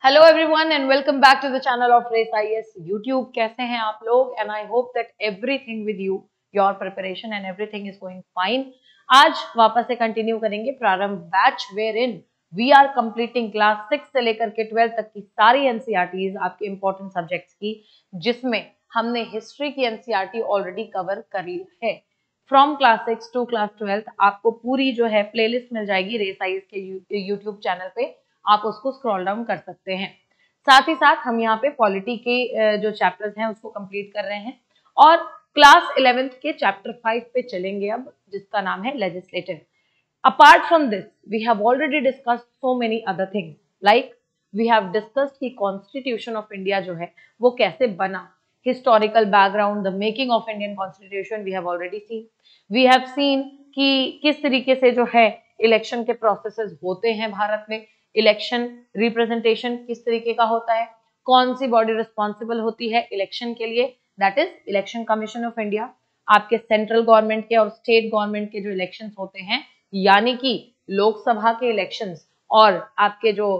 Hello everyone and welcome back to the channel of Race IAS YouTube. कैसे हैं आप लोग? And I hope that everything with you, your preparation and everything is going fine. आज वापस से continue करेंगे Prarambh batch, wherein we are completing class 6 से लेकर के 12 तक की सारी एनसीईआरटीज आपके इंपॉर्टेंट सब्जेक्ट्स की, जिसमें हमने हिस्ट्री की एनसीईआरटी ऑलरेडी कवर करी है। फ्रॉम क्लास 6 टू क्लास 12 आपको पूरी जो है प्लेलिस्ट मिल जाएगी रेस आईएएस के यूट्यूब चैनल पे, आप उसको स्क्रॉल डाउन कर सकते हैं। साथ ही साथ हम यहाँ पे पॉलिटी के जो चैप्टर्स हैं उसको कंप्लीट कर रहे हैं और क्लास 11th के चैप्टर 5 पे चलेंगे अब, जिसका नाम है legislative. Apart from this we have already discussed so many other things, like we have discussed कि कॉन्स्टिट्यूशन ऑफ इंडिया जो है वो कैसे बना, historical background, the making of Indian Constitution we have already seen. We have seen कि किस तरीके से जो है इलेक्शन के प्रोसेसेस होते हैं भारत में, इलेक्शन रिप्रेजेंटेशन किस तरीके का होता है, कौन सी बॉडी रिस्पॉन्सिबल होती है इलेक्शन के लिए, that is election commission of India. आपके सेंट्रल गवर्नमेंट के और स्टेट गवर्नमेंट के जो इलेक्शंस होते हैं, यानी कि लोकसभा के इलेक्शंस और आपके जो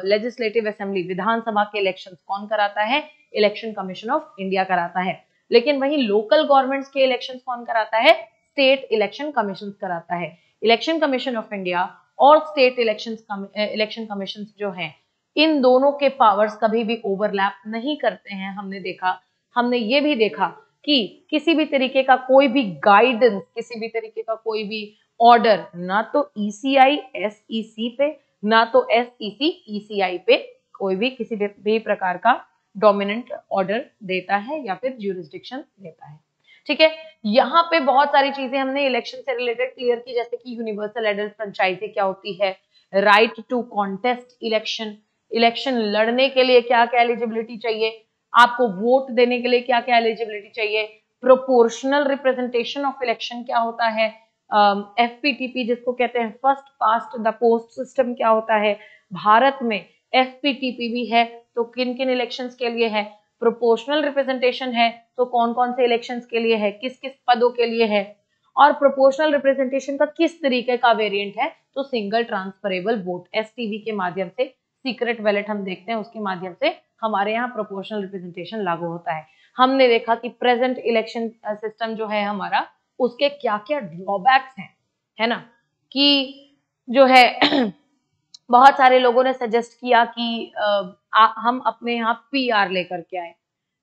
लेजिस्लेटिव असेंबली विधानसभा के इलेक्शंस कौन कराता है? इलेक्शन कमीशन ऑफ इंडिया कराता है। लेकिन वही लोकल गवर्नमेंट्स के इलेक्शंस कौन कराता है? स्टेट इलेक्शन कमीशन कराता है। इलेक्शन कमीशन ऑफ इंडिया और स्टेट इलेक्शन कमीशन जो हैं, इन दोनों के पावर्स कभी भी ओवरलैप नहीं करते हैं। हमने ये भी देखा कि किसी भी तरीके का कोई भी गाइडेंस, किसी भी तरीके का कोई भी ऑर्डर ना तो ईसीआई एसईसी पे, ना तो एसईसी ईसीआई पे कोई भी किसी भी प्रकार का डोमिनेंट ऑर्डर देता है या फिर ज्यूरिसडिक्शन देता है। ठीक है, यहाँ पे बहुत सारी चीजें हमने इलेक्शन से रिलेटेड क्लियर की, जैसे कि यूनिवर्सल एडल्ट फ्रेंचाइजी क्या होती है, right to contest election, election लड़ने के लिए क्या क्या एलिजिबिलिटी चाहिए, आपको वोट देने के लिए क्या क्या एलिजिबिलिटी चाहिए, प्रोपोर्शनल रिप्रेजेंटेशन ऑफ इलेक्शन क्या होता है, एफपीटीपी जिसको कहते हैं first past the post system क्या होता है, भारत में एफपीटीपी भी है तो किन किन इलेक्शंस के लिए है, प्रोपोर्शनल रिप्रेजेंटेशन है तो कौन कौन से इलेक्शंस के लिए है, किस किस पदों के लिए है, और प्रोपोर्शनल रिप्रेजेंटेशन का किस तरीके का वेरिएंट है, तो सिंगल ट्रांसफरेबल वोट एसटीवी के माध्यम से, सीक्रेट बैलेट हम देखते हैं उसके माध्यम से हमारे यहाँ प्रोपोर्शनल रिप्रेजेंटेशन लागू होता है। हमने देखा कि प्रेजेंट इलेक्शन सिस्टम जो है हमारा, उसके क्या क्या ड्रॉबैक्स हैं, है ना, कि जो है बहुत सारे लोगों ने सजेस्ट किया कि हम अपने यहाँ पीआर लेकर के आए,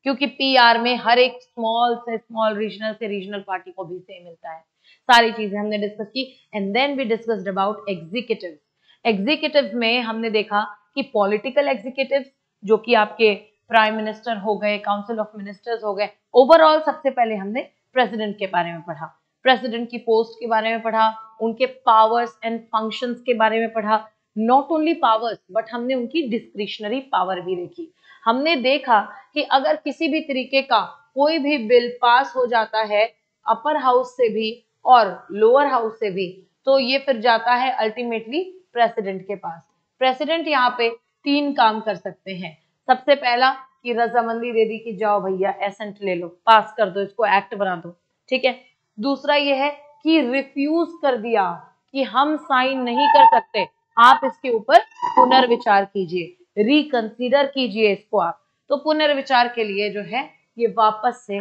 क्योंकि पीआर में हर एक स्मॉल से स्मॉल रीजनल से रीजनल पार्टी को भी सेम मिलता है। सारी चीजें हमने डिस्कस की and then we discussed about executive. Executive में हमने देखा कि पॉलिटिकल एग्जीक्यूटिव जो कि आपके प्राइम मिनिस्टर हो गए, काउंसिल ऑफ मिनिस्टर्स हो गए, ओवरऑल सबसे पहले हमने प्रेसिडेंट के बारे में पढ़ा, प्रेसिडेंट की पोस्ट के बारे में पढ़ा, उनके पावर्स एंड फंक्शंस के बारे में पढ़ा, नॉट ओनली पावर्स बट हमने उनकी डिस्क्रिशनरी पावर भी देखी। हमने देखा कि अगर किसी भी तरीके का कोई भी बिल पास हो जाता है अपर हाउस से भी और लोअर हाउस से भी, तो ये फिर जाता है अल्टीमेटली प्रेसिडेंट के पास। प्रेसिडेंट यहाँ पे 3 काम कर सकते हैं। सबसे पहला कि रजामंदी दे दी कि जाओ भैया एसेंट ले लो, पास कर दो, इसको एक्ट बना दो, ठीक है। दूसरा ये है कि रिफ्यूज कर दिया कि हम साइन नहीं कर सकते, आप इसके ऊपर पुनर्विचार कीजिए, रिकंसीडर कीजिए इसको आप। तो पुनर्विचार के लिए जो है ये वापस से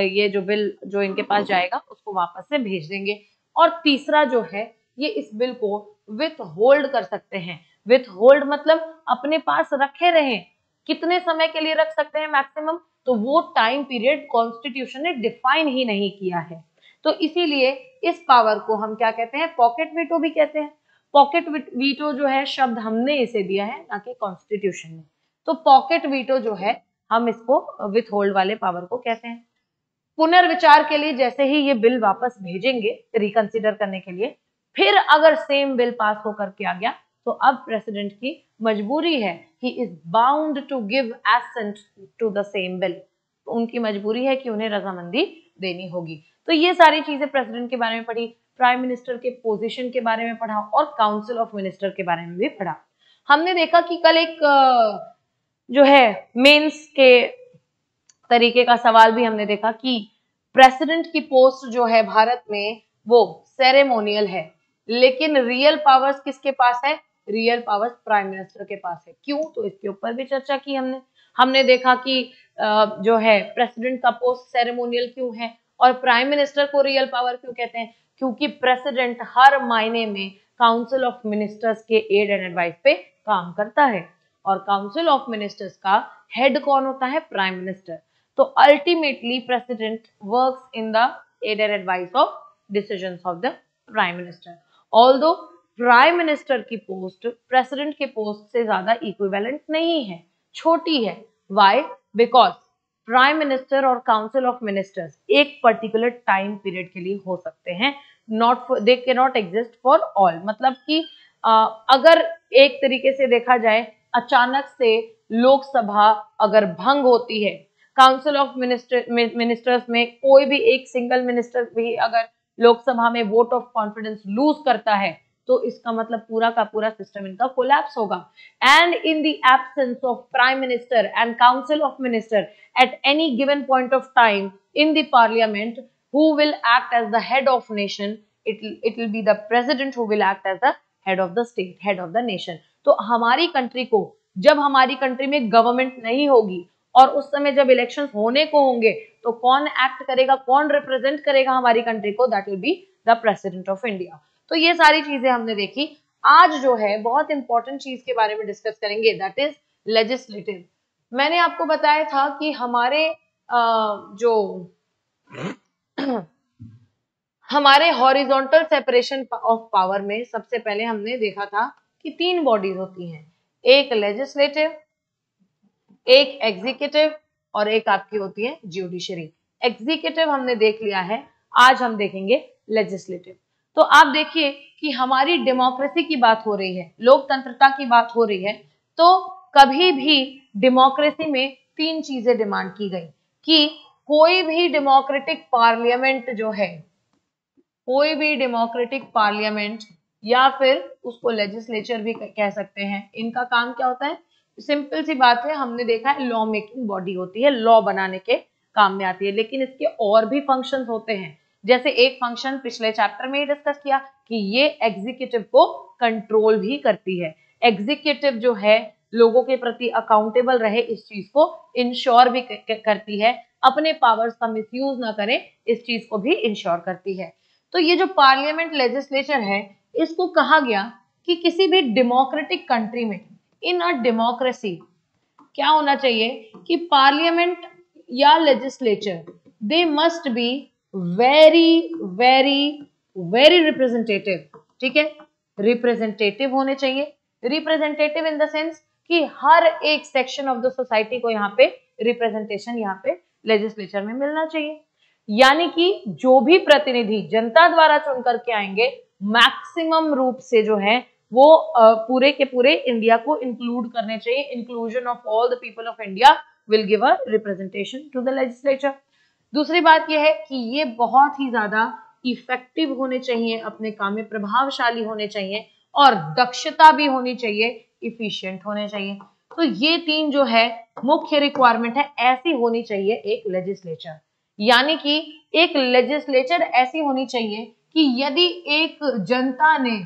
ये जो बिल जो इनके पास जाएगा उसको वापस से भेज देंगे। और तीसरा जो है ये इस बिल को विथ होल्ड कर सकते हैं। विथ होल्ड मतलब अपने पास रखे रहें। कितने समय के लिए रख सकते हैं मैक्सिमम? तो वो टाइम पीरियड कॉन्स्टिट्यूशन ने डिफाइन ही नहीं किया है। तो इसीलिए इस पावर को हम क्या कहते हैं? पॉकेट वीटो भी कहते हैं। पॉकेट वीटो जो है शब्द हमने इसे दिया है, ना कि कॉन्स्टिट्यूशन ने। तो पॉकेट वीटो जो है हम इसको विथ होल्ड वाले पावर को कहते हैं। पुनर्विचार के लिए जैसे ही ये बिल वापस भेजेंगे रिकंसिडर करने के लिए, फिर अगर सेम बिल पास होकर के आ गया तो अब प्रेसिडेंट की मजबूरी है, he is bound to give assent to the same bill. तो उनकी मजबूरी है कि उन्हें रजामंदी देनी होगी। तो ये सारी चीजें प्रेसिडेंट के बारे में पढ़ी, प्राइम मिनिस्टर के पोजीशन के बारे में पढ़ा और काउंसिल ऑफ मिनिस्टर के बारे में भी पढ़ा। हमने देखा कि कल एक जो है मेंस के तरीके का सवाल भी हमने देखा कि प्रेसिडेंट की पोस्ट जो है भारत में वो सेरेमोनियल है, लेकिन रियल पावर्स किसके पास है? रियल पावर्स प्राइम मिनिस्टर के पास है। क्यों? तो इसके ऊपर भी चर्चा की हमने देखा कि जो है प्रेसिडेंट का पोस्ट सेरेमोनियल क्यों है और प्राइम मिनिस्टर को रियल पावर क्यों कहते हैं? क्योंकि प्रेसिडेंट हर मायने में काउंसिल ऑफ मिनिस्टर्स के एड एंड एडवाइस पे काम करता है और काउंसिल ऑफ मिनिस्टर्स का हेड कौन होता है? Prime minister. तो ultimately president works in the aid and advice of decisions of the prime minister. Although prime minister की पोस्ट प्रेसिडेंट के पोस्ट से ज्यादा इक्विवेलेंट नहीं है, छोटी है। व्हाई? बिकॉज प्राइम मिनिस्टर और काउंसिल ऑफ मिनिस्टर्स एक पर्टिकुलर टाइम पीरियड के लिए हो सकते हैं, not they can not exist for all. मतलब कि अगर एक तरीके से देखा जाए अचानक से लोकसभा अगर भंग होती है, काउंसिल ऑफ मिनिस्टर्स में कोई भी एक सिंगल मिनिस्टर भी अगर लोकसभा में वोट ऑफ कॉन्फिडेंस लूज करता है तो इसका मतलब पूरा का पूरा सिस्टम इनका कोलैप्स होगा। And in the absence of prime minister and council of minister at any given point of time in the parliament, who will act as the head of nation? It will be the president who will act as the head of the state, head of the nation. तो हमारी country को, जब हमारी country में government नहीं होगी और उस समय जब इलेक्शंस होने को होंगे तो कौन एक्ट करेगा, कौन रिप्रेजेंट करेगा हमारी कंट्री को? That will be the president of India. तो ये सारी चीजें हमने देखी। आज जो है बहुत इंपॉर्टेंट चीज के बारे में डिस्कस करेंगे, दैट इज लेजिस्लेटिव। मैंने आपको बताया था कि हमारे जो हमारे हॉरिजॉन्टल सेपरेशन ऑफ पावर में सबसे पहले हमने देखा था कि 3 बॉडीज होती हैं, एक लेजिस्लेटिव, एक एग्जीक्यूटिव और एक आपकी होती है ज्यूडिशरी। एग्जीक्यूटिव हमने देख लिया है, आज हम देखेंगे लेजिस्लेटिव। तो आप देखिए कि हमारी डेमोक्रेसी की बात हो रही है, लोकतंत्रता की बात हो रही है, तो कभी भी डेमोक्रेसी में 3 चीजें डिमांड की गई कि कोई भी डेमोक्रेटिक पार्लियामेंट जो है, कोई भी डेमोक्रेटिक पार्लियामेंट या फिर उसको लेजिस्लेचर भी कह सकते हैं, इनका काम क्या होता है? सिंपल सी बात है, हमने देखा है लॉ मेकिंग बॉडी होती है, लॉ बनाने के काम में आती है, लेकिन इसके और भी फंक्शंस होते हैं। जैसे एक फंक्शन पिछले चैप्टर में ही डिस्कस किया कि ये एग्जीक्यूटिव को कंट्रोल भी करती है। एग्जीक्यूटिव जो है लोगों के प्रति अकाउंटेबल रहे, इस चीज को इंश्योर भी करती है, अपने पावर्स का मिसयूज ना करें, इस चीज को भी इंश्योर करती है। तो ये जो पार्लियामेंट लेजिस्लेचर है, इसको कहा गया कि किसी भी डेमोक्रेटिक कंट्री में, इन अ डेमोक्रेसी, क्या होना चाहिए कि पार्लियामेंट या legislature they must be very very very representative. ठीक है, रिप्रेजेंटेटिव होने चाहिए। रिप्रेजेंटेटिव इन द सेंस कि हर एक सेक्शन ऑफ द सोसाइटी को यहाँ पे रिप्रेजेंटेशन यहाँ पे लेजिस्लेचर में मिलना चाहिए। यानी कि जो भी प्रतिनिधि जनता द्वारा चुन करके आएंगे, मैक्सिमम रूप से जो है वो पूरे के पूरे इंडिया को इंक्लूड करने चाहिए। Inclusion of all the people of India will give a representation to the legislature. दूसरी बात यह है कि ये बहुत ही ज्यादा इफेक्टिव होने चाहिए, अपने काम में प्रभावशाली होने चाहिए और दक्षता भी होनी चाहिए, इफिशिएंट होने चाहिए। तो ये 3 जो है मुख्य रिक्वायरमेंट है, ऐसी होनी चाहिए एक लेजिस्लेचर। यानी कि एक लेजिस्लेचर ऐसी होनी चाहिए कि यदि एक जनता ने,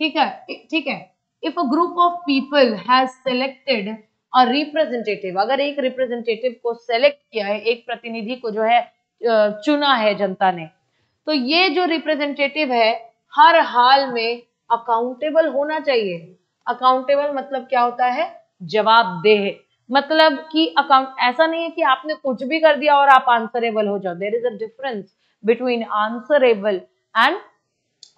ठीक है, if a group of people has selected a representative, अगर एक रिप्रेजेंटेटिव को सेलेक्ट किया है, एक प्रतिनिधि को जो है चुना है जनता ने, तो ये जो रिप्रेजेंटेटिव है हर हाल में अकाउंटेबल होना चाहिए। अकाउंटेबल मतलब क्या होता है? जवाबदेह। मतलब कि अकाउंट ऐसा नहीं है कि आपने कुछ भी कर दिया और आप आंसरेबल हो जाओ। There is a difference between answerable and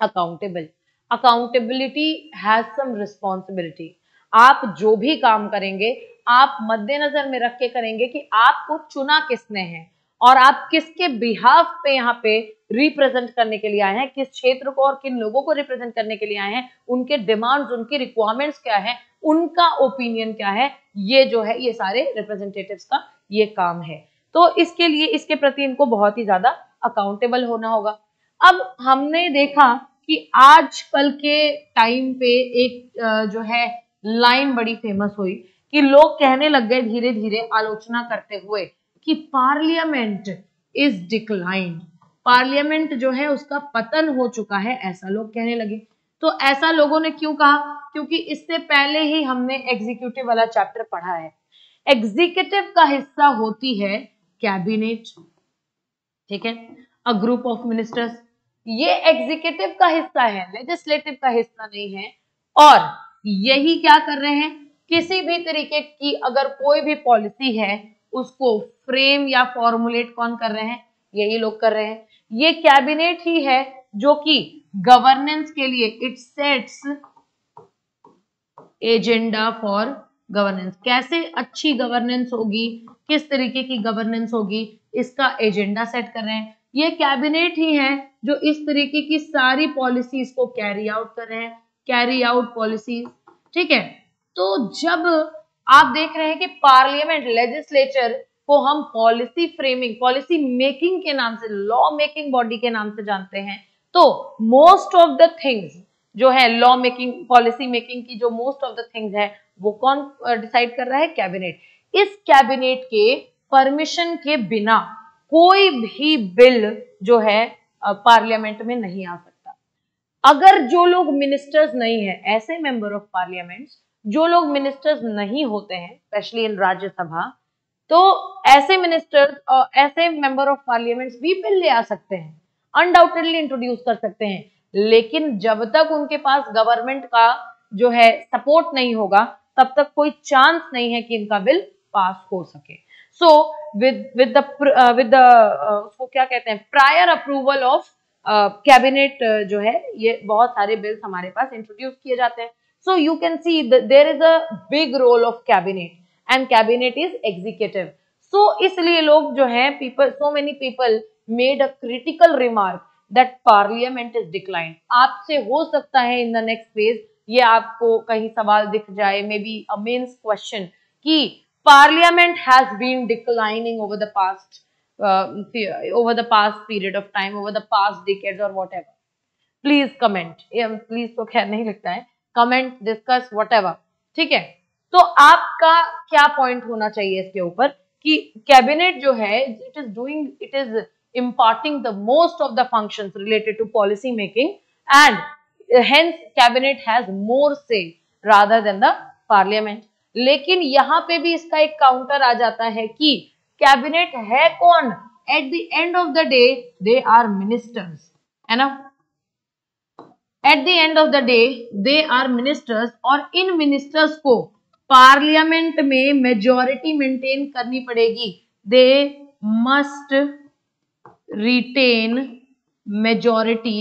accountable. Accountability has some responsibility. आप जो भी काम करेंगे आप मद्देनजर में रख के करेंगे कि आपको चुना किसने है और आप किसके बिहाफ पे यहाँ पे रिप्रेजेंट करने के लिए आए हैं, किस क्षेत्र को और किन लोगों को रिप्रेजेंट करने के लिए आए हैं, उनके डिमांड्स, उनकी रिक्वायरमेंट्स क्या है, उनका ओपिनियन क्या है, ये जो है ये सारे रिप्रेजेंटेटिव्स का ये काम है। तो इसके लिए इसके प्रति इनको बहुत ही ज्यादा अकाउंटेबल होना होगा। अब हमने देखा कि आजकल के टाइम पे एक जो है लाइन बड़ी फेमस हुई कि लोग कहने लग गए धीरे धीरे आलोचना करते हुए कि पार्लियामेंट इज डिक्लाइंड, पार्लियामेंट जो है उसका पतन हो चुका है, ऐसा लोग कहने लगे। तो ऐसा लोगों ने क्यों कहा? क्योंकि इससे पहले ही हमने एग्जीक्यूटिव वाला चैप्टर पढ़ा है। एग्जीक्यूटिव का हिस्सा होती है कैबिनेट, ठीक है, अ ग्रुप ऑफ मिनिस्टर्स। ये एग्जीक्यूटिव का हिस्सा है, लेजिस्लेटिव का हिस्सा नहीं है। और यही क्या कर रहे हैं, किसी भी तरीके की अगर कोई भी पॉलिसी है उसको फ्रेम या फॉर्मुलेट कौन कर रहे हैं? यही लोग कर रहे हैं। ये कैबिनेट ही है जो कि गवर्नेंस के लिए it sets agenda for governance. कैसे अच्छी गवर्नेंस होगी, किस तरीके की गवर्नेंस होगी, इसका एजेंडा सेट कर रहे हैं। ये कैबिनेट ही है जो इस तरीके की सारी पॉलिसीज को कैरी आउट कर रहे हैं, कैरी आउट पॉलिसीज, ठीक है। तो जब आप देख रहे हैं कि पार्लियामेंट, लेजिस्लेचर को हम पॉलिसी फ्रेमिंग, पॉलिसी मेकिंग के नाम से, लॉ मेकिंग बॉडी के नाम से जानते हैं, तो मोस्ट ऑफ द थिंग्स जो है लॉ मेकिंग, पॉलिसी मेकिंग की जो मोस्ट ऑफ द थिंग्स है वो कौन डिसाइड कर रहा है? कैबिनेट। इस कैबिनेट के परमिशन के बिना कोई भी बिल जो है पार्लियामेंट में नहीं आ सकता। अगर जो लोग मिनिस्टर्स नहीं है, ऐसे मेंबर ऑफ पार्लियामेंट जो लोग मिनिस्टर्स नहीं होते हैं, स्पेशली इन राज्यसभा, तो ऐसे मिनिस्टर्स और ऐसे मेंबर ऑफ पार्लियामेंट भी बिल ले आ सकते हैं, अनडाउटेडली इंट्रोड्यूस कर सकते हैं। लेकिन जब तक उनके पास गवर्नमेंट का जो है सपोर्ट नहीं होगा, तब तक कोई चांस नहीं है कि इनका बिल पास हो सके। सो विद द उसको क्या कहते हैं, प्रायर अप्रूवल ऑफ कैबिनेट जो है, ये बहुत सारे बिल्स हमारे पास इंट्रोड्यूस किए जाते हैं। So you can see there is a big role of cabinet and cabinet is executive. So इसलिए लोग जो है, people, so many people made a critical remark that parliament is decline. आपसे हो सकता है इन द नेक्स्ट फेज ये आपको कहीं सवाल दिख जाए, maybe a mains question, कि Parliament has been declining over the past period of time, over the past decades or whatever. Please comment. Please तो खैर नहीं लिखता है, comment, discuss, whatever. ठीक है। तो आपका क्या पॉइंट होना चाहिए इसके ऊपर कि कैबिनेट जो है, it is imparting the most of the functions related to policy making and hence cabinet has more say rather than the parliament. लेकिन यहां पे भी इसका एक काउंटर आ जाता है कि कैबिनेट है कौन? At the end of the day they are ministers, है ना। At the end of the day they are ministers, और इन मिनिस्टर्स को पार्लियामेंट में मेजॉरिटी मेंटेन करनी पड़ेगी। They must retain majority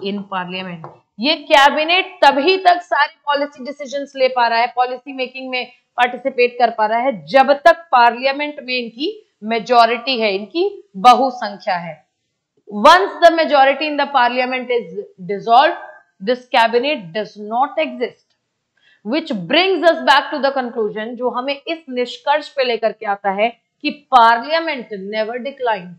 in Parliament. ये कैबिनेट तभी तक सारी पॉलिसी डिसीजंस ले पा रहा है, पॉलिसी मेकिंग में पार्टिसिपेट कर पा रहा है, जब तक पार्लियामेंट में इनकी मेजॉरिटी है, इनकी बहुसंख्या है। Once the majority in the Parliament is dissolved, this cabinet does not exist, which brings us back to the conclusion, जो हमें इस निष्कर्ष पे लेकर के आता है कि parliament never declines.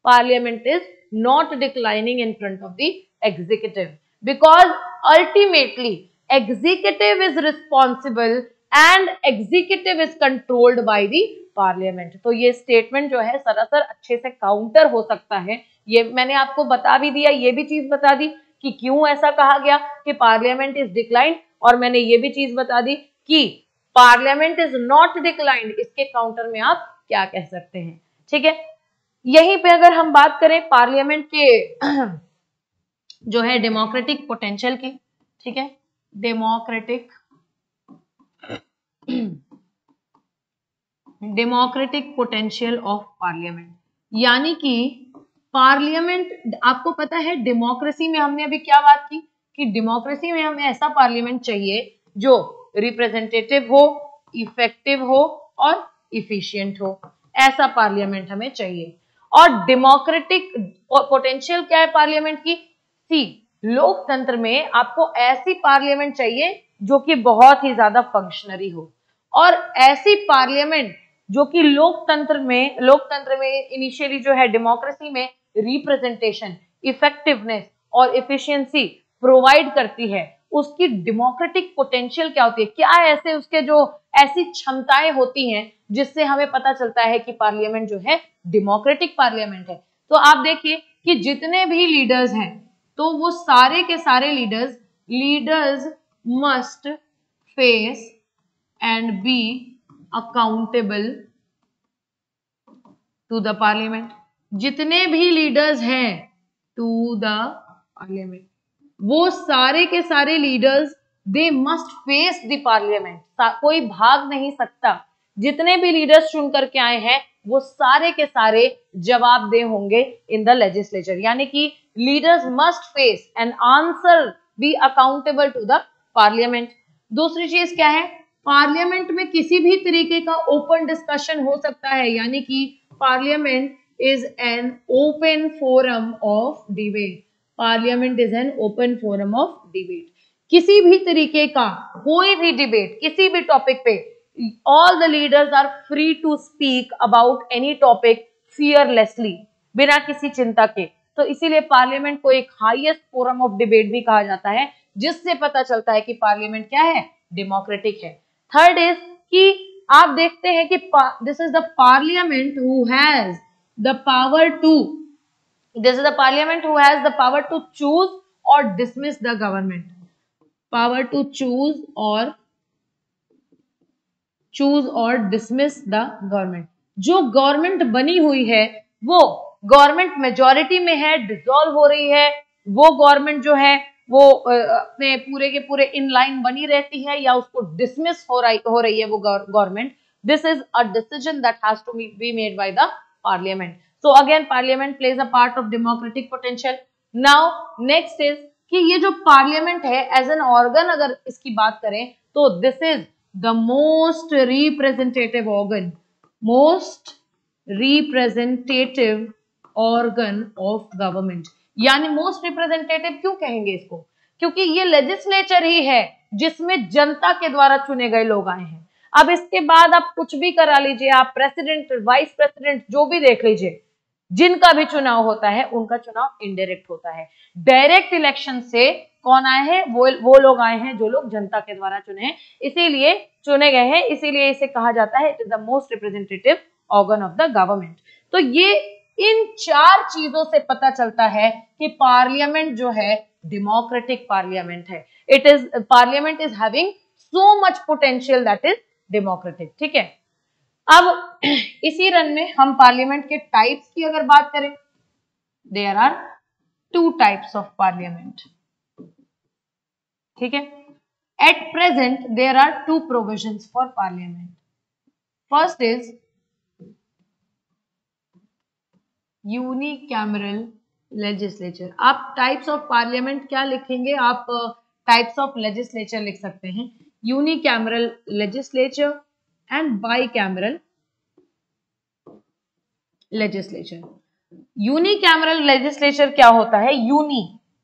Parliament is not declining in front of the executive, because ultimately executive is responsible and executive is controlled by the parliament। तो ये स्टेटमेंट जो है सरासर अच्छे से काउंटर हो सकता है। ये मैंने आपको बता भी दिया, ये भी चीज बता दी कि क्यों ऐसा कहा गया कि पार्लियामेंट इज डिक्लाइंड, और मैंने ये भी चीज बता दी कि पार्लियामेंट इज नॉट डिक्लाइंड, इसके काउंटर में आप क्या कह सकते हैं, ठीक है। यहीं पे अगर हम बात करें पार्लियामेंट के जो है डेमोक्रेटिक पोटेंशियल की, ठीक है, डेमोक्रेटिक पोटेंशियल ऑफ पार्लियामेंट, यानी कि पार्लियामेंट, आपको पता है डेमोक्रेसी में हमने अभी क्या बात की कि डेमोक्रेसी में हमें ऐसा पार्लियामेंट चाहिए जो रिप्रेजेंटेटिव हो, इफेक्टिव हो और इफिशिएंट हो, ऐसा पार्लियामेंट हमें चाहिए। और डेमोक्रेटिक पोटेंशियल क्या है पार्लियामेंट की? लोकतंत्र में आपको ऐसी पार्लियामेंट चाहिए जो कि बहुत ही ज्यादा फंक्शनरी हो, और ऐसी पार्लियामेंट जो कि लोकतंत्र में इनिशियली जो है डेमोक्रेसी में रिप्रेजेंटेशन, इफेक्टिवनेस और एफिशिएंसी प्रोवाइड करती है। उसकी डेमोक्रेटिक पोटेंशियल क्या होती है, क्या ऐसे उसके जो ऐसी क्षमताएं होती हैं जिससे हमें पता चलता है कि पार्लियामेंट जो है डेमोक्रेटिक पार्लियामेंट है। तो आप देखिए कि जितने भी लीडर्स हैं तो वो सारे के सारे leaders must face and be accountable to the Parliament. जितने भी लीडर्स हैं टू द पार्लियामेंट, वो सारे के सारे leaders they must face the parliament. कोई भाग नहीं सकता। जितने भी लीडर्स चुन करके आए हैं वो सारे के सारे जवाबदेह होंगे इन द लेजिस्लेचर, यानी कि leaders must face and answer be accountable to the Parliament. दूसरी चीज क्या है, पार्लियामेंट में किसी भी तरीके का ओपन डिस्कशन हो सकता है, यानी कि parliament is an open forum of debate. Parliament is an open forum of debate. किसी भी तरीके का कोई भी डिबेट किसी भी टॉपिक पे, all the leaders are free to speak about any topic fearlessly, बिना किसी चिंता के। तो इसीलिए पार्लियामेंट को एक हाईएस्ट फोरम ऑफ डिबेट भी कहा जाता है, जिससे पता चलता है कि पार्लियामेंट क्या है, डेमोक्रेटिक है। थर्ड इज कि आप देखते हैं कि this is the parliament who has the power to, this is the parliament who has the power to choose और dismiss the government. Power to choose और डिसमिस द गवर्नमेंट। जो government बनी हुई है वो गवर्नमेंट मेजॉरिटी में है, dissolve हो रही है, वो गवर्नमेंट जो है वो अपने पूरे के पूरे इन लाइन बनी रहती है या उसको डिसमिस हो रही है वो government. This is a decision that has to be made by the Parliament. So again Parliament plays a part of democratic potential. Now next is कि ये जो पार्लियामेंट है एज एन ऑर्गन अगर इसकी बात करें तो this is the most representative organ, most representative organ of government. यानी मोस्ट रिप्रेजेंटेटिव क्यों कहेंगे इसको, क्योंकि ये लेजिस्लेचर ही है जिसमें जनता के द्वारा चुने गए लोग आए हैं। अब इसके बाद आप कुछ भी करा लीजिए, आप प्रेसिडेंट वाइस प्रेसिडेंट जो भी देख लीजिए, जिनका भी चुनाव होता है उनका चुनाव इनडायरेक्ट होता है। डायरेक्ट इलेक्शन से कौन आए हैं, वो लोग आए हैं जो लोग जनता के द्वारा चुने हैं, इसीलिए चुने गए हैं, इसीलिए इसे कहा जाता है it is the most representative organ of the government. तो ये इन चार चीजों से पता चलता है कि पार्लियामेंट जो है डेमोक्रेटिक पार्लियामेंट है। It is parliament is having so much potential that is democratic. ठीक है, अब इसी रन में हम पार्लियामेंट के टाइप्स की अगर बात करें, there are two types of Parliament. ठीक है, at present there are two provisions for Parliament. First is unicameral legislature. आप टाइप्स ऑफ पार्लियामेंट क्या लिखेंगे, आप टाइप्स ऑफ लेजिस्लेचर लिख सकते हैं, unicameral legislature and bicameral legislature. Unicameral legislature क्या होता है,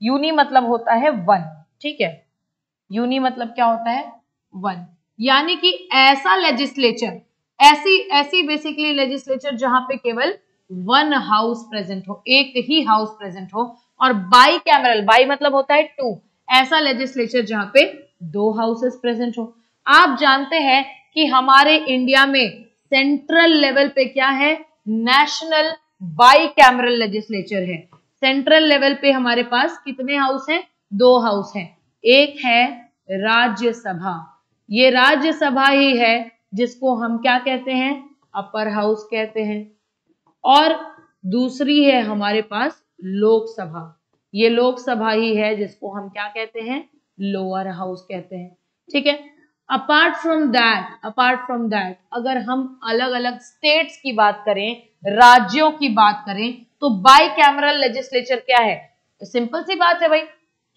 यूनी मतलब होता है वन। ठीक है, यूनी मतलब क्या होता है, वन, यानी कि ऐसा लेजिस्लेचर, ऐसी बेसिकली लेजिस्लेचर जहां पे केवल वन हाउस प्रेजेंट हो, एक ही हाउस प्रेजेंट हो। और बाई कैमरल, बाई मतलब होता है टू, ऐसा लेजिस्लेचर जहां पे दो हाउसेस प्रेजेंट हो। आप जानते हैं कि हमारे इंडिया में सेंट्रल लेवल पे क्या है, नेशनल बाई कैमरल लेजिस्लेचर है। सेंट्रल लेवल पे हमारे पास कितने हाउस हैं, दो हाउस हैं। एक है राज्यसभा, ये राज्यसभा ही है जिसको हम क्या कहते हैं, अपर हाउस कहते हैं। और दूसरी है हमारे पास लोकसभा, ये लोकसभा ही है जिसको हम क्या कहते हैं, लोअर हाउस कहते हैं। ठीक है, अपार्ट फ्रॉम दैट अगर हम अलग अलग स्टेट्स की बात करें, राज्यों की बात करें, तो बाई कैमरल लेजिस्लेचर क्या है, सिंपल सी बात है भाई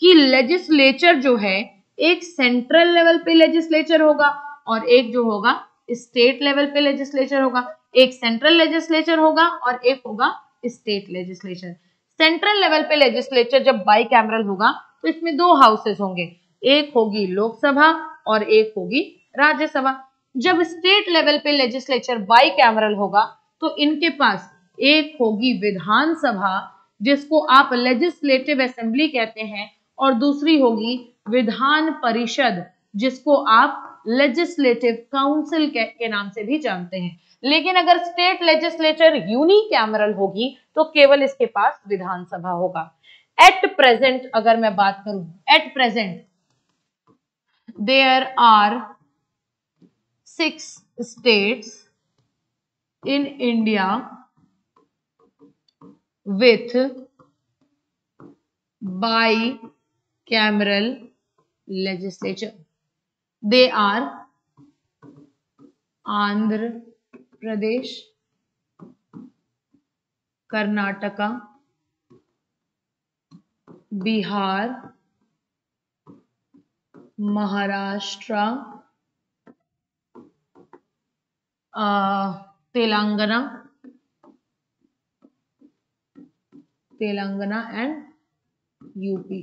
कि लेजिस्लेचर जो है एक सेंट्रल लेवल पे लेजिस्लेचर होगा और एक जो होगा स्टेट लेवल पे लेजिस्लेचर होगा। एक सेंट्रल लेजिस्लेचर होगा और एक होगा स्टेट लेजिस्लेचर। सेंट्रल लेवल पे लेजिस्लेचर जब बाई कैमरल होगा तो इसमें दो हाउसेस होंगे, एक होगी लोकसभा और एक होगी राज्यसभा। जब स्टेट लेवल पे लेजिस्लेचर बाई कैमरल होगा तो इनके पास एक होगी विधानसभा जिसको आप लेजिस्लेटिव असेंबली कहते हैं, और दूसरी होगी विधान परिषद जिसको आप लेजिस्लेटिव काउंसिल के नाम से भी जानते हैं। लेकिन अगर स्टेट लेजिस्लेचर यूनिकैमरल होगी तो केवल इसके पास विधानसभा होगा। एट प्रेजेंट अगर मैं बात करूं, at present there are 6 states in India with bicameral legislature. They are Andhra Pradesh, Karnataka, Bihar, Maharashtra, Telangana and UP.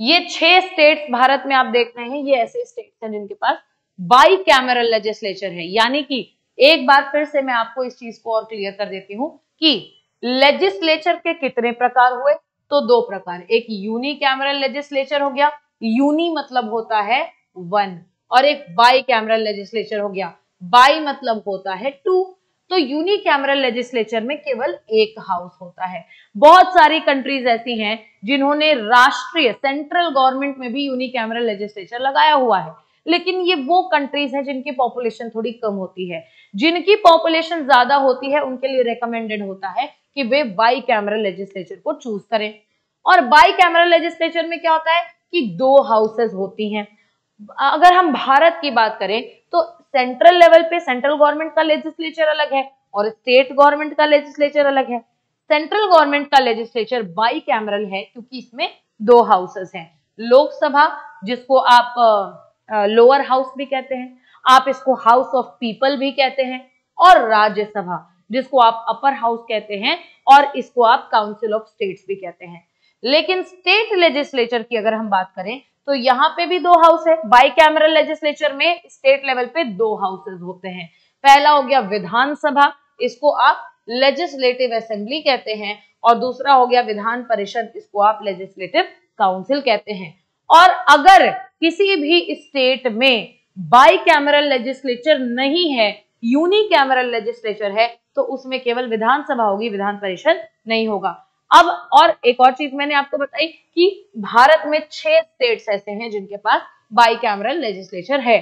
ये 6 स्टेट्स भारत में आप देख रहे हैं, ये ऐसे स्टेट्स हैं जिनके पास बाई कैमरल लेजिस्लेचर है। यानी कि एक बार फिर से मैं आपको इस चीज को और क्लियर कर देती हूं कि लेजिस्लेचर के कितने प्रकार हुए, तो 2 प्रकार। एक यूनी कैमरल लेजिस्लेचर हो गया, यूनी मतलब होता है 1, और एक बाई कैमरल लेजिस्लेचर हो गया, बाई मतलब होता है 2। तो यूनी कैमरल लेजिस्लेचर में केवल एक हाउस होता है। बहुत सारी कंट्रीज ऐसी हैं जिन्होंने राष्ट्रीय सेंट्रल गवर्नमेंट में भी यूनी कैमरल लेजिस्लेचर लगाया हुआ है, लेकिन ये वो कंट्रीज हैं जिनकी पॉपुलेशन थोड़ी कम होती है। जिनकी पॉपुलेशन ज्यादा होती है उनके लिए रेकमेंडेड होता है कि वे बाई कैमरल लेजिस्लेचर को चूज करें। और बाई कैमरल लेजिस्लेचर में क्या होता है कि 2 हाउसेस होती हैं। अगर हम भारत की बात करें तो सेंट्रल लेवल पे सेंट्रल गवर्नमेंट का लेजिस्लेचर अलग है और स्टेट गवर्नमेंट का लेजिस्लेचर अलग है। सेंट्रल गवर्नमेंट का लेजिस्लेचर बाई कैमरल है क्योंकि इसमें 2 हाउसेस हैं, लोकसभा जिसको आप लोअर हाउस भी कहते हैं, आप इसको हाउस ऑफ पीपल भी कहते हैं, और राज्यसभा जिसको आप अपर हाउस कहते हैं और इसको आप काउंसिल ऑफ स्टेट्स भी कहते हैं। लेकिन स्टेट लेजिस्लेचर की अगर हम बात करें तो यहाँ पे भी 2 हाउस है। बाई कैमरल लेजिस्लेचर में स्टेट लेवल पे 2 हाउसेस होते हैं। पहला हो गया विधानसभा, इसको आप लेजिस्लेटिव असेंबली कहते हैं, और दूसरा हो गया विधान परिषद, इसको आप लेजिस्लेटिव काउंसिल कहते हैं। और अगर किसी भी स्टेट में बाई कैमरल लेजिस्लेचर नहीं है, यूनी कैमरल लेजिस्लेचर है, तो उसमें केवल विधानसभा होगी, विधान परिषद नहीं होगा। अब और एक और चीज मैंने आपको बताई कि भारत में 6 स्टेट्स ऐसे हैं जिनके पास बाई कैमरल लेजिस्लेचर है।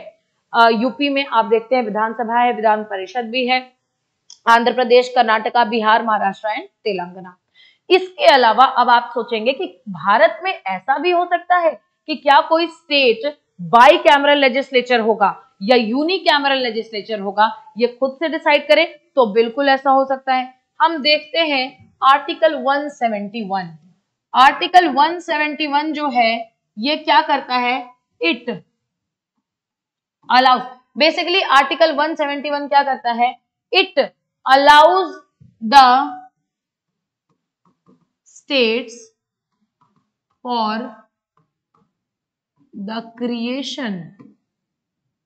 यूपी में आप देखते हैं विधानसभा है, विधान परिषद भी है, आंध्र प्रदेश, कर्नाटका, बिहार, महाराष्ट्र एंड तेलंगाना। इसके अलावा अब आप सोचेंगे कि भारत में ऐसा भी हो सकता है कि क्या कोई स्टेट बाई कैमरल लेजिस्लेचर होगा या यूनी कैमरल लेजिस्लेचर होगा, ये खुद से डिसाइड करे, तो बिल्कुल ऐसा हो सकता है। हम देखते हैं आर्टिकल 171। आर्टिकल 171 जो है ये क्या करता है, इट अलाउज, बेसिकली आर्टिकल 171 क्या करता है, it allows the states for the creation,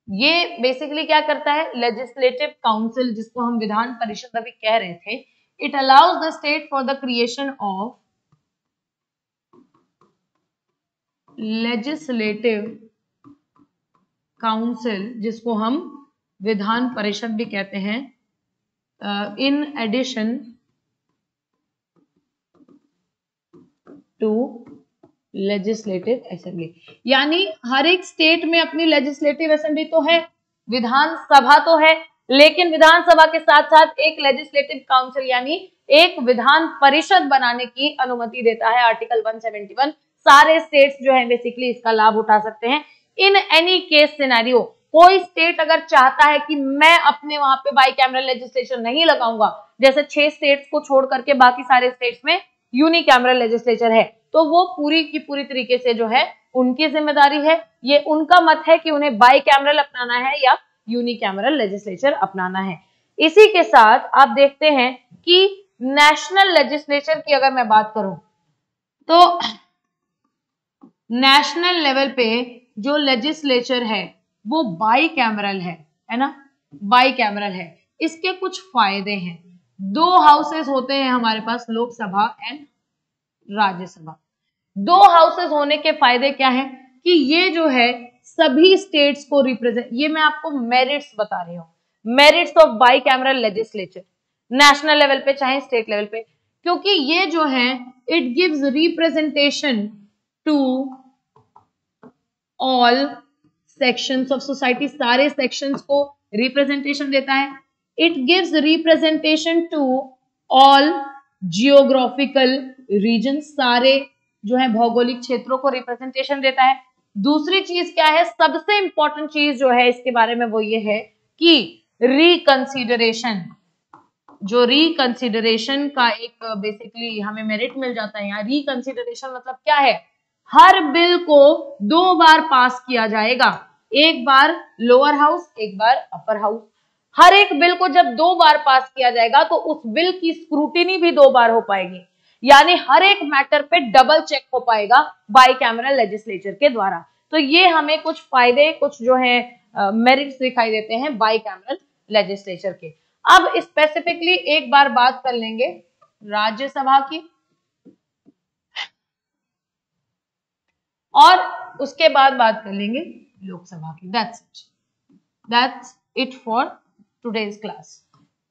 ये बेसिकली क्या करता है, लेजिस्लेटिव काउंसिल जिसको हम विधान परिषद अभी कह रहे थे, it allows the state for the creation of legislative council जिसको हम विधान परिषद भी कहते हैं, in addition to legislative assembly। यानी हर एक स्टेट में अपनी लेजिस्लेटिव असेंबली तो है, विधानसभा तो है, लेकिन विधानसभा के साथ साथ एक लेजिस्लेटिव काउंसिल यानी एक विधान परिषद बनाने की अनुमति देता है आर्टिकल 171। सारे स्टेट्स जो है बेसिकली इसका लाभ उठा सकते हैं। इन एनी केस सिनेरियो, कोई स्टेट अगर चाहता है कि मैं अपने वहां पे बाई कैमरल लेजिस्लेचर नहीं लगाऊंगा, जैसे 6 स्टेट्स को छोड़ करके बाकी सारे स्टेट्स में यूनी कैमरल लेजिस्लेचर है, तो वो पूरी की पूरी तरीके से जो है उनकी जिम्मेदारी है, ये उनका मत है कि उन्हें बाई कैमरल अपनाना है या यूनी कैमरल लेजिस्लेचर अपनाना है। इसी के साथ आप देखते हैं कि नेशनल लेजिस्लेचर की अगर मैं बात करूं तो नेशनल लेवल पे जो लेजिस्लेचर है वो बाई कैमरल है ना, बाई कैमरल है। इसके कुछ फायदे हैं, 2 हाउसेस होते हैं हमारे पास, लोकसभा एंड राज्यसभा। 2 हाउसेस होने के फायदे क्या हैं कि ये जो है सभी स्टेट्स को रिप्रेजेंट, ये मैं आपको मेरिट्स बता रही हूँ, merits of bicameral legislature national level पे चाहे स्टेट लेवल पे। क्योंकि ये जो है it gives representation to all sections of society, सारे सेक्शंस को रिप्रेजेंटेशन देता है। It gives representation to all geographical region, सारे जो है भौगोलिक क्षेत्रों को रिप्रेजेंटेशन देता है। दूसरी चीज क्या है, सबसे इंपॉर्टेंट चीज जो है इसके बारे में वो ये है कि रिकंसिडरेशन, जो रिकंसिडरेशन का एक बेसिकली हमें मेरिट मिल जाता है यहाँ। रिकंसिडरेशन मतलब क्या है, हर बिल को 2 बार पास किया जाएगा, एक बार लोअर हाउस एक बार अपर हाउस। हर एक बिल को जब 2 बार पास किया जाएगा तो उस बिल की स्क्रूटिनी भी 2 बार हो पाएगी, यानी हर एक मैटर पे डबल चेक हो पाएगा बाइकैमरल लेजिस्लेचर के द्वारा। तो ये हमें कुछ फायदे, कुछ जो है मेरिट्स दिखाई देते हैं बाइकैमरल लेजिस्लेचर के। अब स्पेसिफिकली एक बार बात कर लेंगे राज्यसभा की, और उसके बाद बात कर लेंगे लोकसभा की। That's it for today's class.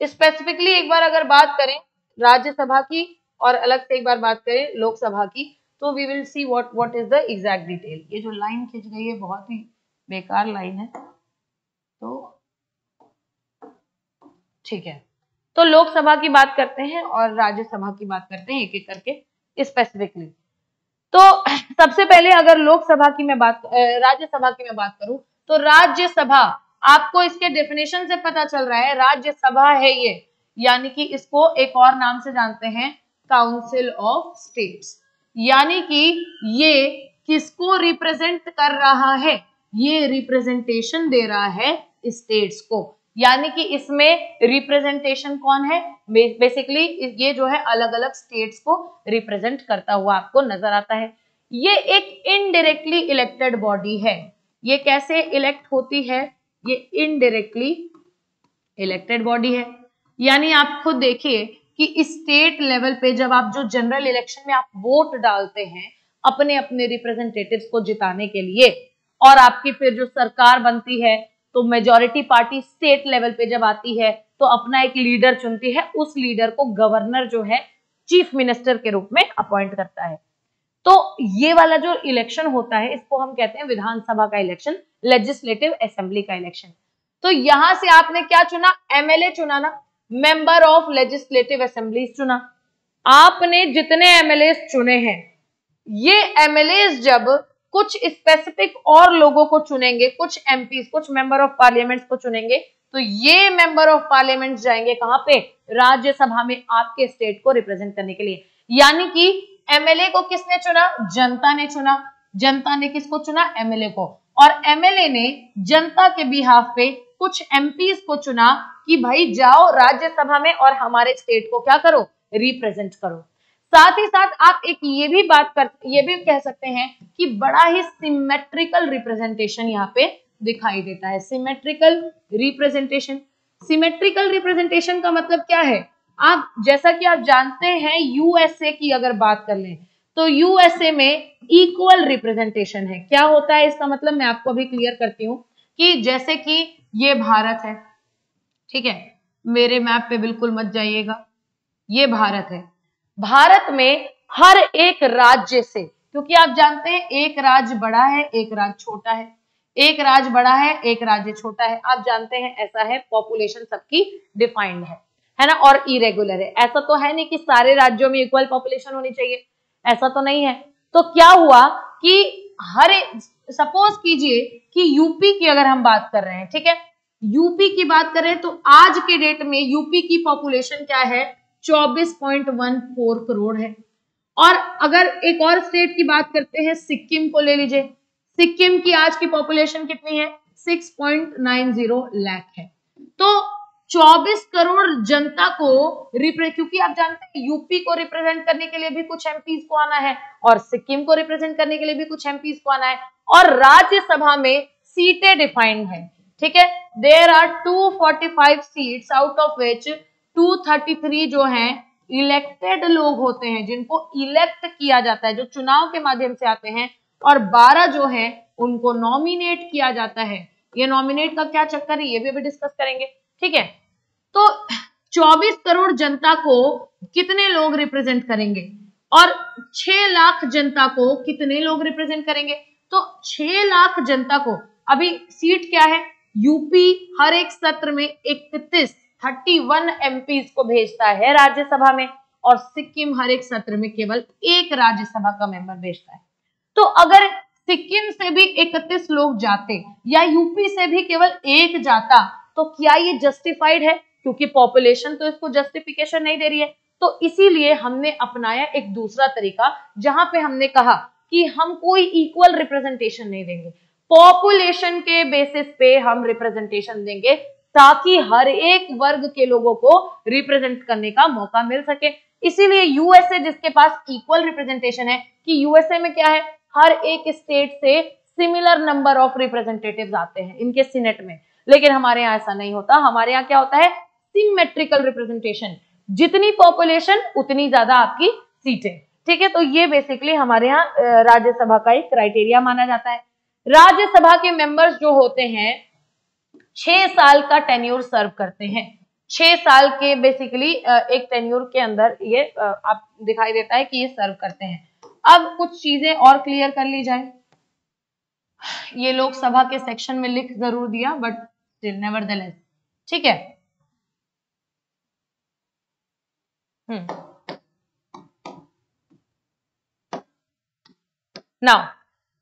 Specifically एक बार अगर बात करें राज्यसभा की और अलग से एक बार बात करें लोकसभा की, तो we will see what is the exact detail. ये जो लाइन खिंच गई है बहुत ही बेकार लाइन है, तो ठीक है। तो लोकसभा की बात करते हैं और राज्यसभा की बात करते हैं एक एक करके स्पेसिफिकली। तो सबसे पहले अगर लोकसभा की मैं बात, राज्यसभा की मैं बात करूं, तो राज्यसभा आपको इसके डेफिनेशन से पता चल रहा है राज्यसभा है ये, यानी कि इसको एक और नाम से जानते हैं काउंसिल ऑफ स्टेट्स। यानी कि ये किसको रिप्रेजेंट कर रहा है, ये रिप्रेजेंटेशन दे रहा है स्टेट्स को, यानी कि इसमें रिप्रेजेंटेशन कौन है, बेसिकली ये जो है अलग अलग स्टेट्स को रिप्रेजेंट करता हुआ आपको नजर आता है। ये एक इनडायरेक्टली इलेक्टेड बॉडी है। ये कैसे इलेक्ट होती है, ये इनडायरेक्टली इलेक्टेड बॉडी है। यानी आप खुद देखिए कि स्टेट लेवल पे जब आप जो जनरल इलेक्शन में आप वोट डालते हैं अपने अपने रिप्रेजेंटेटिव्स को जिताने के लिए, और आपकी फिर जो सरकार बनती है, तो मेजॉरिटी पार्टी स्टेट लेवल पे जब आती है तो अपना एक लीडर चुनती है, उस लीडर को गवर्नर जो है चीफ मिनिस्टर के रूप में अपॉइंट करता है। तो ये वाला जो इलेक्शन होता है इसको हम कहते हैं विधानसभा का इलेक्शन, लेजिस्लेटिव असेंबली का इलेक्शन। तो यहां से आपने क्या चुना, एमएलए चुना ना, मेंबर ऑफ लेजिस्लेटिव असेंबली चुना। आपने जितने एमएलए चुने हैं, ये एमएलए जब कुछ स्पेसिफिक और लोगों को चुनेंगे, कुछ एमपी, कुछ मेंबर ऑफ पार्लियामेंट को चुनेंगे, तो ये मेंबर ऑफ पार्लियामेंट जाएंगे कहां पे, राज्यसभा में आपके स्टेट को रिप्रेजेंट करने के लिए। यानी कि एमएलए को किसने चुना, जनता ने चुना। जनता ने किसको चुना, एमएलए को, और एमएलए ने जनता के बिहाफ पे कुछ एमपीज को चुना कि भाई जाओ राज्यसभा में और हमारे स्टेट को क्या करो, रिप्रेजेंट करो। साथ ही साथ आप एक ये भी कह सकते हैं कि बड़ा ही सिमेट्रिकल रिप्रेजेंटेशन यहाँ पे दिखाई देता है। सिमेट्रिकल रिप्रेजेंटेशन, सिमेट्रिकल रिप्रेजेंटेशन का मतलब क्या है, आप जैसा कि आप जानते हैं यूएसए की अगर बात कर लें तो यूएसए में इक्वल रिप्रेजेंटेशन है। क्या होता है इसका मतलब, मैं आपको अभी क्लियर करती हूँ कि जैसे कि ये भारत है, ठीक है, मेरे मैप पे बिल्कुल मत जाइएगा, ये भारत है। भारत में हर एक राज्य से, क्योंकि आप जानते हैं एक राज्य बड़ा है एक राज्य छोटा है, एक राज्य बड़ा है एक राज्य छोटा है, आप जानते हैं ऐसा है, पॉपुलेशन सबकी डिफाइंड है ना, और इरेगुलर है। ऐसा तो है नहीं कि सारे राज्यों में इक्वल पॉपुलेशन होनी चाहिए, ऐसा तो नहीं है। तो क्या हुआ कि सपोज कीजिए कि यूपी की अगर हम बात कर रहे हैं, ठीक है, यूपी की बात करें तो आज के डेट में यूपी की पॉपुलेशन क्या है, 24.14 करोड़ है। और अगर एक और स्टेट की बात करते हैं, सिक्किम को ले लीजिए, सिक्किम की आज की पॉपुलेशन कितनी है, 6.90 लाख है। तो 24 करोड़ जनता को क्योंकि आप जानते हैं यूपी को रिप्रेजेंट करने के लिए भी कुछ एमपीज को आना है और सिक्किम को रिप्रेजेंट करने के लिए भी कुछ एमपीज को आना है, और राज्यसभा में सीटें डिफाइंड है, ठीक है। There are 245 seats out of which 233 जो हैं इलेक्टेड लोग होते हैं, जिनको इलेक्ट किया जाता है, जो चुनाव के माध्यम से आते हैं, और 12 जो हैं उनको नॉमिनेट किया जाता है। ये नॉमिनेट का क्या चक्कर है ये भी अभी डिस्कस करेंगे, ठीक है। तो 24 करोड़ जनता को कितने लोग रिप्रेजेंट करेंगे और 6 लाख जनता को कितने लोग रिप्रेजेंट करेंगे? तो 6 लाख जनता को, अभी सीट क्या है, यूपी हर एक सत्र में 31 एमपीज को भेजता है राज्यसभा में, और सिक्किम हर एक सत्र में केवल एक राज्यसभा का मेंबर भेजता है। तो अगर सिक्किम से भी 31 लोग जाते या यूपी से भी केवल एक जाता, तो क्या ये जस्टिफाइड है? क्योंकि पॉपुलेशन तो इसको जस्टिफिकेशन नहीं दे रही है। तो इसीलिए हमने अपनाया एक दूसरा तरीका, जहां पे हमने कहा कि हम कोई इक्वल रिप्रेजेंटेशन नहीं देंगे, पॉपुलेशन के बेसिस पे हम रिप्रेजेंटेशन देंगे, ताकि हर एक वर्ग के लोगों को रिप्रेजेंट करने का मौका मिल सके। इसीलिए यूएसए, जिसके पास इक्वल रिप्रेजेंटेशन है, कि यूएसए में क्या है, हर एक स्टेट से सिमिलर नंबर ऑफ रिप्रेजेंटेटिव्स आते हैं इनके सीनेट में, लेकिन हमारे यहाँ ऐसा नहीं होता। हमारे यहाँ क्या होता है, सिमेट्रिकल रिप्रेजेंटेशन, जितनी पॉपुलेशन उतनी ज्यादा आपकी सीटें। ठीक है, तो ये बेसिकली हमारे यहाँ राज्यसभा का एक क्राइटेरिया माना जाता है। राज्यसभा के मेंबर्स जो होते हैं 6 साल का टेन्योर सर्व करते हैं। 6 साल के बेसिकली एक टेन्योर के अंदर ये आप दिखाई देता है कि ये सर्व करते हैं। अब कुछ चीजें और क्लियर कर ली जाए। ये लोकसभा के सेक्शन में लिख जरूर दिया, बट स्टिल नेवरदलेस, ठीक है। नाउ,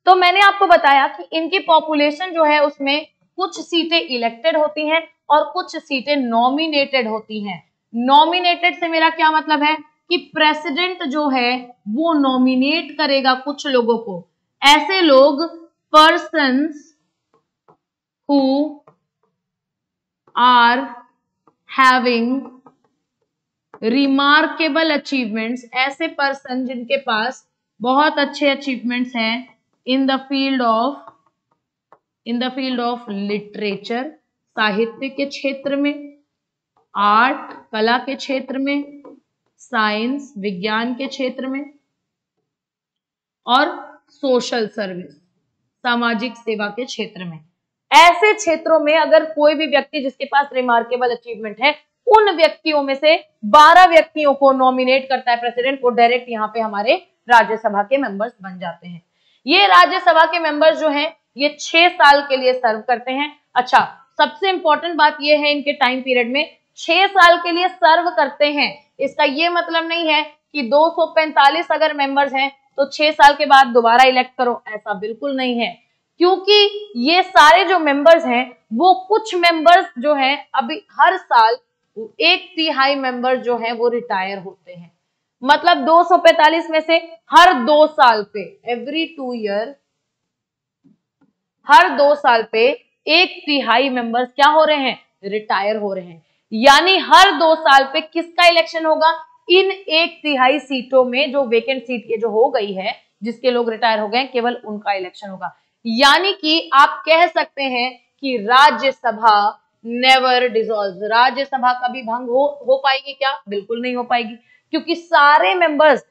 तो मैंने आपको बताया कि इनकी पॉपुलेशन जो है उसमें कुछ सीटें इलेक्टेड होती हैं और कुछ सीटें नॉमिनेटेड होती हैं। नॉमिनेटेड से मेरा क्या मतलब है कि प्रेसिडेंट जो है वो नॉमिनेट करेगा कुछ लोगों को। ऐसे लोग persons who are having remarkable achievements, ऐसे पर्सन जिनके पास बहुत अच्छे अचीवमेंट्स हैं in the field of literature, साहित्य के क्षेत्र में, आर्ट कला के क्षेत्र में, साइंस विज्ञान के क्षेत्र में, और सोशल सर्विस सामाजिक सेवा के क्षेत्र में। ऐसे क्षेत्रों में अगर कोई भी व्यक्ति जिसके पास रिमार्केबल अचीवमेंट है, उन व्यक्तियों में से 12 व्यक्तियों को नॉमिनेट करता है प्रेसिडेंट, वो डायरेक्ट यहाँ पे हमारे राज्यसभा के मेंबर्स बन जाते हैं। ये राज्यसभा के मेंबर्स जो हैं ये 6 साल के लिए सर्व करते हैं। अच्छा, सबसे इंपॉर्टेंट बात ये है इनके टाइम पीरियड में 6 साल के लिए सर्व करते हैं। इसका ये मतलब नहीं है कि 245 अगर मेंबर्स हैं तो 6 साल के बाद दोबारा इलेक्ट करो, ऐसा बिल्कुल नहीं है। क्योंकि ये सारे जो मेंबर्स हैं वो कुछ मेंबर्स जो हैं अभी हर साल 1/3 मेंबर्स जो हैं वो रिटायर होते हैं। मतलब 245 में से हर 2 साल पे, एवरी 2 ईयर, हर 2 साल पे 1/3 मेंबर्स क्या हो रहे हैं, रिटायर हो रहे हैं। यानी हर 2 साल पे किसका इलेक्शन होगा, इन 1/3 सीटों में जो वेकेंट सीट ये जो हो गई है, जिसके लोग रिटायर हो गए, केवल उनका इलेक्शन होगा। यानी कि आप कह सकते हैं कि राज्यसभा नेवर डिसॉल्व, राज्यसभा कभी भंग हो पाएगी क्या, बिल्कुल नहीं हो पाएगी, क्योंकि सारे मेंबर्स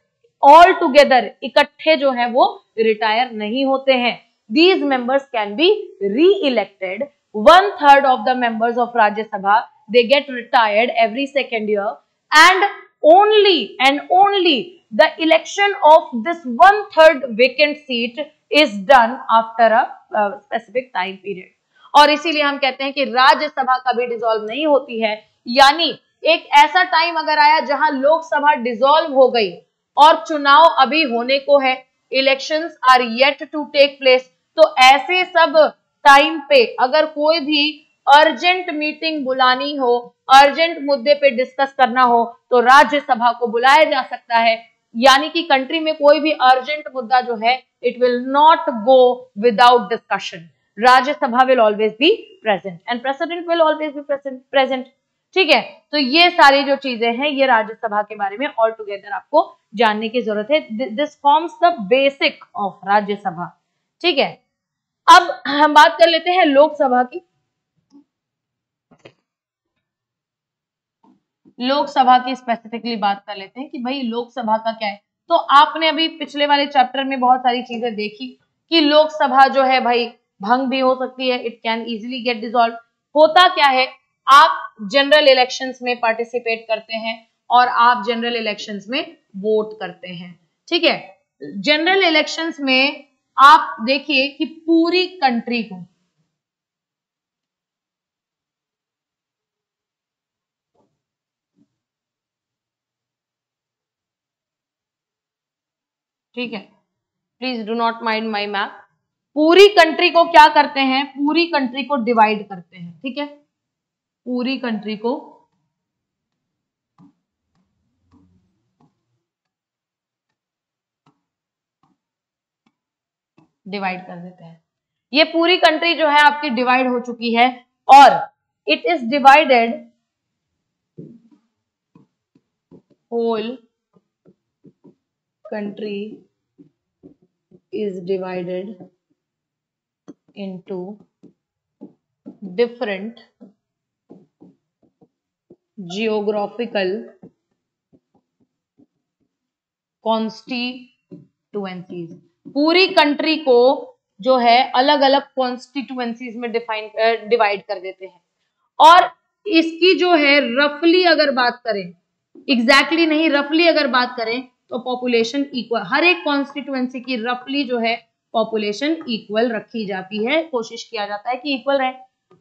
ऑल टुगेदर इकट्ठे जो है वो रिटायर नहीं होते हैं। These members can be re-elected. 1/3 of the members of Rajya Sabha, they get retired every 2nd year, and only the election of this 1/3 vacant seat is done after a specific time period. और इसीलिए हम कहते हैं कि राज्यसभा कभी dissolve नहीं होती है। यानी एक ऐसा टाइम अगर आया जहां लोकसभा डिसॉल्व हो गई और चुनाव अभी होने को है, elections are yet to take place, तो ऐसे सब टाइम पे अगर कोई भी अर्जेंट मीटिंग बुलानी हो, अर्जेंट मुद्दे पे डिस्कस करना हो, तो राज्यसभा को बुलाया जा सकता है। यानी कि कंट्री में कोई भी अर्जेंट मुद्दा जो है, it will not go without discussion. Rajya Sabha will always be present and president will always be present. ठीक है, तो ये सारी जो चीजें हैं ये राज्यसभा के बारे में ऑल टुगेदर आपको जानने की जरूरत है। This forms the basic of Rajya Sabha. ठीक है, अब हम बात कर लेते हैं लोकसभा की। लोकसभा की स्पेसिफिकली बात कर लेते हैं कि भाई लोकसभा का क्या है। तो आपने अभी पिछले वाले चैप्टर में बहुत सारी चीजें देखी कि लोकसभा जो है भाई भंग भी हो सकती है, it can easily get dissolve. होता क्या है, आप जनरल इलेक्शंस में पार्टिसिपेट करते हैं और आप जनरल इलेक्शंस में वोट करते हैं, ठीक है। जनरल इलेक्शंस में आप देखिए कि पूरी कंट्री को, ठीक है, please do not mind my map, पूरी कंट्री को क्या करते हैं, पूरी कंट्री को डिवाइड करते हैं, ठीक है, पूरी कंट्री को डिवाइड कर देते हैं। ये पूरी कंट्री जो है आपकी डिवाइड हो चुकी है और it is divided, whole country is divided into different geographical constituencies। पूरी कंट्री को जो है अलग अलग कॉन्स्टिट्यूएंसीज में डिवाइड कर देते हैं और इसकी जो है रफली अगर बात करें, एग्जैक्टली नहीं, रफली अगर बात करें तो पॉपुलेशन इक्वल, हर एक कॉन्स्टिट्यूएंसी की रफली जो है पॉपुलेशन इक्वल रखी जाती है, कोशिश किया जाता है कि इक्वल रहे।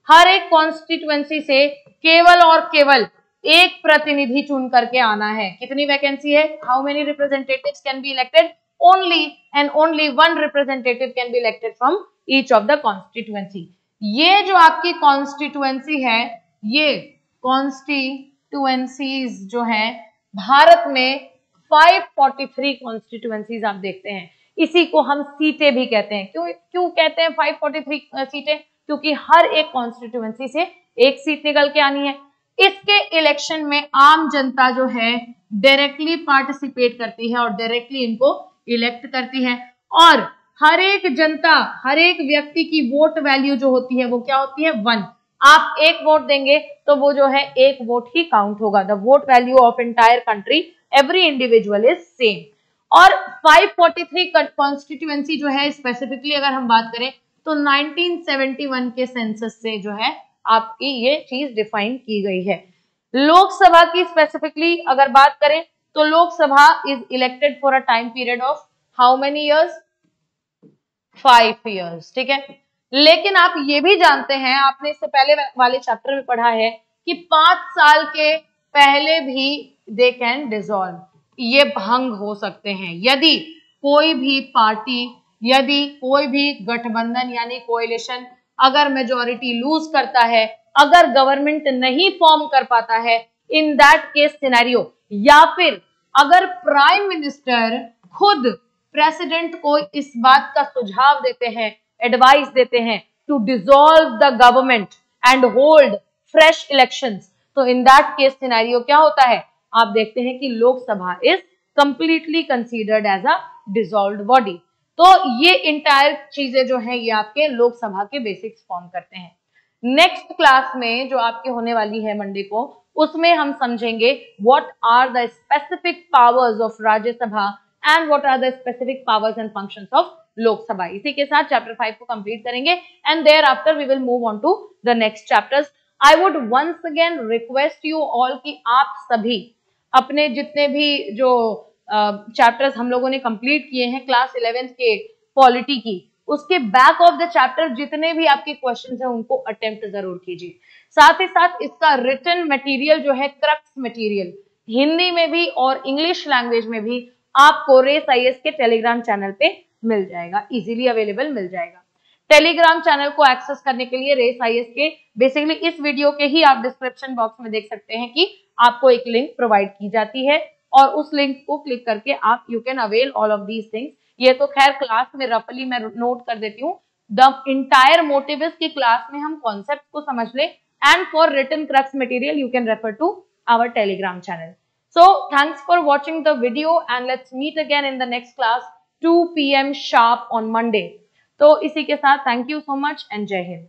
हर एक कॉन्स्टिट्यूएंसी से केवल और केवल एक प्रतिनिधि चुन करके आना है। कितनी वैकेंसी है, how many representatives can be elected, only and only one representative can be elected from each of the constituency. ये जो आपकी कॉन्स्टिट्यूएंसी है, ये कॉन्स्टिट्यूएंसीज जो है भारत में 543 कॉन्स्टिट्यूएंसीज आप देखते हैं। इसी को हम सीटें भी कहते हैं। क्यों कहते हैं 543 सीटें, क्योंकि हर एक कॉन्स्टिट्यूएंसी से एक सीट निकल के आनी है। इसके इलेक्शन में आम जनता जो है डायरेक्टली पार्टिसिपेट करती है और डायरेक्टली इनको इलेक्ट करती है और हर एक जनता, हर एक व्यक्ति की वोट वैल्यू जो होती है वो क्या होती है, 1। आप एक वोट देंगे तो वो जो है एक वोट ही काउंट होगा। The vote value of entire country, every individual is same. और 543 कॉन्स्टिट्यूएंसी जो है स्पेसिफिकली अगर हम बात करें तो 1971 के सेंसस से जो है आपकी ये चीज डिफाइन की गई है। लोकसभा की स्पेसिफिकली अगर बात करें तो Lok Sabha is elected for a time period of how many years, 5 years, ठीक है। लेकिन आप ये भी जानते हैं, आपने इससे पहले वाले चैप्टर में पढ़ा है कि 5 साल के पहले भी दे कैन डिसॉल्व, ये भंग हो सकते हैं यदि कोई भी पार्टी, यदि कोई भी गठबंधन यानी कोएलिशन अगर मेजॉरिटी लूज करता है, अगर गवर्नमेंट नहीं फॉर्म कर पाता है, इन दैट केस सिनेरियो, या फिर अगर प्राइम मिनिस्टर खुद प्रेसिडेंट को इस बात का सुझाव देते हैं, एडवाइस देते हैं to dissolve the government and hold fresh elections, तो इन दैट केस सिनेरियो क्या होता है, आप देखते हैं कि Lok Sabha is completely considered as a dissolved body. तो ये इंटायर चीजें जो है ये आपके लोकसभा के बेसिक्स फॉर्म करते हैं। नेक्स्ट क्लास में जो आपके होने वाली है मंडे को, उसमें हम समझेंगे what are the specific powers of Rajya Sabha and what are the specific powers and functions of Lok Sabha. इसी के साथ चैप्टर 5 को कंप्लीट करेंगे and thereafter we will move on to the next chapters. I would once again request you all कि आप सभी अपने जितने भी जो चैप्टर्स हम लोगों ने कंप्लीट किए हैं क्लास 11th के पॉलिटी की, उसके बैक ऑफ द चैप्टर जितने भी आपके क्वेश्चंस हैं उनको अटेम्प्ट जरूर कीजिए। साथ ही साथ इसका रिटन मटेरियल जो है, क्रक्स मटेरियल, हिंदी में भी और इंग्लिश लैंग्वेज में भी आपको रेस आईएएस के टेलीग्राम चैनल पे मिल जाएगा, इजीली अवेलेबल मिल जाएगा। टेलीग्राम चैनल को एक्सेस करने के लिए रेस आईएएस के बेसिकली इस वीडियो के ही आप डिस्क्रिप्शन बॉक्स में देख सकते हैं कि आपको एक लिंक प्रोवाइड की जाती है और उस लिंक को क्लिक करके आप you can avail all of these things. ये तो खैर क्लास में रफली मैं नोट कर देती हूँ। द इंटायर मोटिव इज कि क्लास में हम कॉन्सेप्ट को समझ ले and for written crux material you can refer to our Telegram channel. So thanks for watching the video and let's meet again in the next class 2 PM sharp on Monday. तो इसी के साथ thank you so much and जय हिंद।